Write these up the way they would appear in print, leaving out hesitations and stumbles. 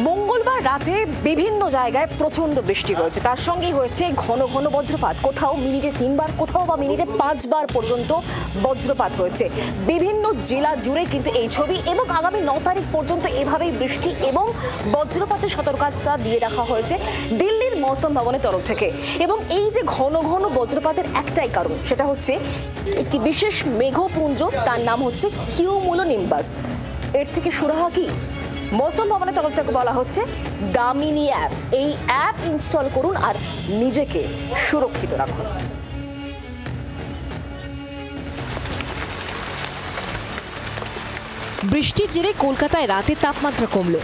মঙ্গলবার রাতে বিভিন্ন জায়গায় প্রচন্ড বৃষ্টি হয়েছে, তার সঙ্গেই হয়েছে ঘন ঘন বজ্রপাত। কোথাও মিনিটে 3 বার, কোথাও বা মিনিটে 5 বার পর্যন্ত বজ্রপাত হয়েছে। বিভিন্ন জেলা জুড়ে কিন্তু এই ছবি, এবং আগামী 9 তারিখ পর্যন্ত এভাবেই বৃষ্টি এবং বজ্রপাতের সতর্কতা দিয়ে রাখা হয়েছে দিল্লির মৌসুম ভবনের তরফ থেকে। এবং এই যে ঘন ঘন বজ্রপাতের একটাই কারণ, সেটা হচ্ছে একটি বিশেষ মেঘপুঞ্জ, তার নাম হচ্ছে কিউমুলোনিম্বাস। এর থেকে সুরাহা কি? মৌসুম ভবনের তরফ থেকে বলা হচ্ছে দামিনী অ্যাপ। এই অ্যাপ ইনস্টল করুন আর নিজেকে সুরক্ষিত রাখুন। বৃষ্টির জেরে কলকাতায় রাতে তাপমাত্রা কমল।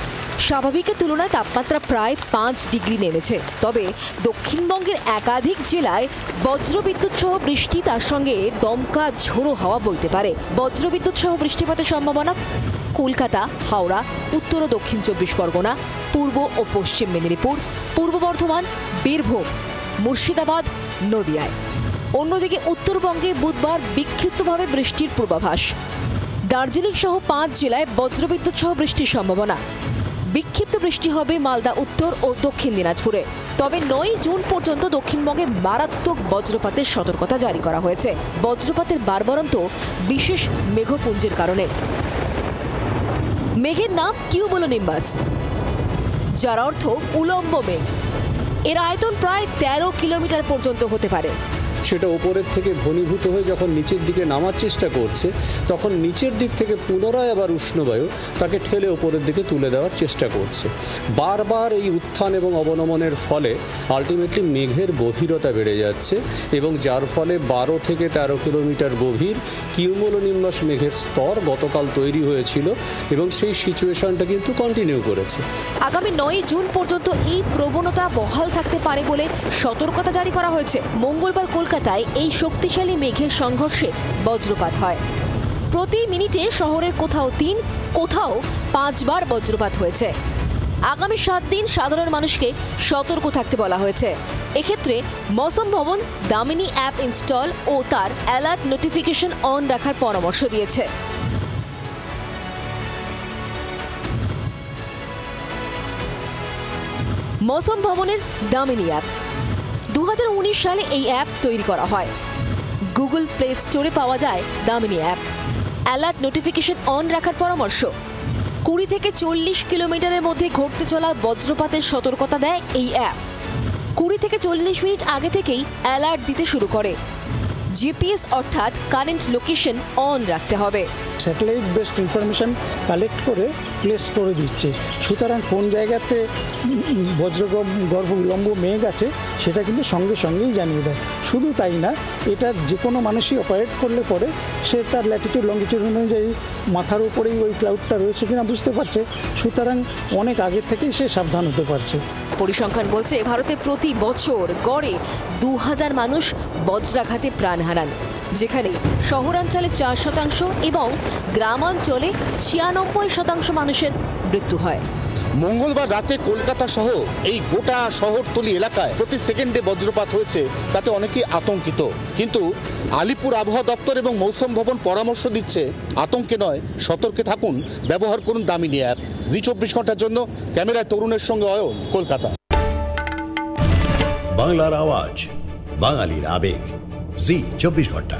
স্বাভাবিকের তুলনায় তাপমাত্রা প্রায় 5 ডিগ্রি নেমেছে। তবে দক্ষিণবঙ্গের একাধিক জেলায় বজ্রবিদ্যুৎ সহ বৃষ্টি, তার সঙ্গে দমকা ঝোড়ো হাওয়া বইতে পারে। বজ্রবিদ্যুৎ সহ বৃষ্টিপাতের সম্ভাবনা কলকাতা, হাওড়া, উত্তর ও দক্ষিণ 24 পরগনা, পূর্ব ও পশ্চিম মেদিনীপুর, পূর্ব বর্ধমান, বীরভূম, মুর্শিদাবাদ, নদিয়ায়। অন্যদিকে উত্তরবঙ্গে বুধবার বিক্ষিপ্তভাবে বৃষ্টির পূর্বাভাস। দার্জিলিং সহ 5 জেলায় বজ্রবিদ্যুৎ সহ বৃষ্টির সম্ভাবনা। বিক্ষিপ্ত বৃষ্টি হবে মালদা, উত্তর ও দক্ষিণ দিনাজপুরে। তবে 9 জুন পর্যন্ত দক্ষিণবঙ্গে মারাত্মক বজ্রপাতের সতর্কতা জারি করা হয়েছে। বজ্রপাতের বাড়বাড়ন্ত বিশেষ মেঘপুঞ্জের কারণে। মেঘের নাম কিউমুলোনিম্বাস, যার অর্থ উলম্ব মেঘ। এর আয়তন প্রায় 13 কিলোমিটার পর্যন্ত হতে পারে। সেটা ওপরের থেকে ঘনীভূত হয়ে যখন নিচের দিকে নামার চেষ্টা করছে, তখন নিচের দিক থেকে পুনরায় আবার উষ্ণবায়ু তাকে ঠেলে ওপরের দিকে তুলে দেওয়ার চেষ্টা করছে। বারবার এই উত্থান এবং অবনমনের ফলে আলটিমেটলি মেঘের গভীরতা বেড়ে যাচ্ছে, এবং যার ফলে 12 থেকে 13 কিলোমিটার গভীর কিউমুলোনিম্বাস মেঘের স্তর গতকাল তৈরি হয়েছিল, এবং সেই সিচুয়েশনটা কিন্তু কন্টিনিউ করেছে। আগামী 9 জুন পর্যন্ত এই প্রবণতা বহাল থাকতে পারে বলে সতর্কতা জারি করা হয়েছে। মঙ্গলবার কলকাতায় এই শক্তিশালী মেঘের সংঘর্ষে বজ্রপাত হয়। প্রতি মিনিটে শহরের কোথাও 3, কোথাও 5 বার বজ্রপাত হয়েছে। আগামী 7 দিন সাধারণ মানুষকে সতর্ক থাকতে বলা হয়েছে। এক্ষেত্রে মৌসুম ভবন দামিনী অ্যাপ ইনস্টল ও তার অ্যালার্ট নোটিফিকেশন অন রাখার পরামর্শ দিয়েছে। মৌসুম ভবনের দামিনী অ্যাপ 2019 সালে এই অ্যাপ তৈরি করা হয়। গুগল প্লে স্টোরে পাওয়া যায় Damini app. Alert notification on রাখার পরামর্শ। 20 থেকে 40 কিলোমিটারের মধ্যে ঘটতে চলা বজ্রপাতের সতর্কতা দেয় এই অ্যাপ। 20 থেকে 40 মিনিট আগে থেকেই অ্যালার্ট দিতে শুরু করে। জিপিএস অর্থাৎ কারেন্ট লোকেশন অন রাখতে হবে। স্যাটেলাইট বেসড ইনফরমেশন কালেক্ট করে প্লে স্টোরে দিচ্ছে, সুতরাং কোন জায়গাতে বজ্রগর্ভ উলম্ব মেঘ আছে সেটা কিন্তু সঙ্গে সঙ্গেই জানিয়ে দেয়। শুধু তাই না, এটা যে কোনো মানুষই অপারেট করলে পরে সে তার ল্যাটিটিউড লঙ্গিটিউড অনুযায়ী মাথার উপরেই ওই ক্লাউডটা রয়েছে কিনা বুঝতে পারছে, সুতরাং অনেক আগে থেকেই সে সাবধান হতে পারছে। পরিসংখ্যান বলছে ভারতে প্রতি বছর গড়ে 2000 মানুষ বজ্রাঘাতে প্রাণ হারান, যেখানে শহরাঞ্চলে 4% এবং গ্রামাঞ্চলে 96% মানুষের মৃত্যু হয়। মঙ্গলবার রাতে কলকাতা সহ এই গোটা শহরতলি এলাকায় প্রতি সেকেন্ডে বজ্রপাত হয়েছে, তাতে অনেকেই আতঙ্কিত। কিন্তু আলিপুর আবহাওয়া দপ্তর এবং মৌসুম ভবন পরামর্শ দিচ্ছে আতঙ্কে নয়, সতর্কে থাকুন, ব্যবহার করুন দামিনী অ্যাপ। জি 24 ঘন্টার জন্য ক্যামেরায় তরুণের সঙ্গে অয়ন, কলকাতা। বাংলার আওয়াজ, বাঙালির আবেগ, জি 24 ঘন্টা।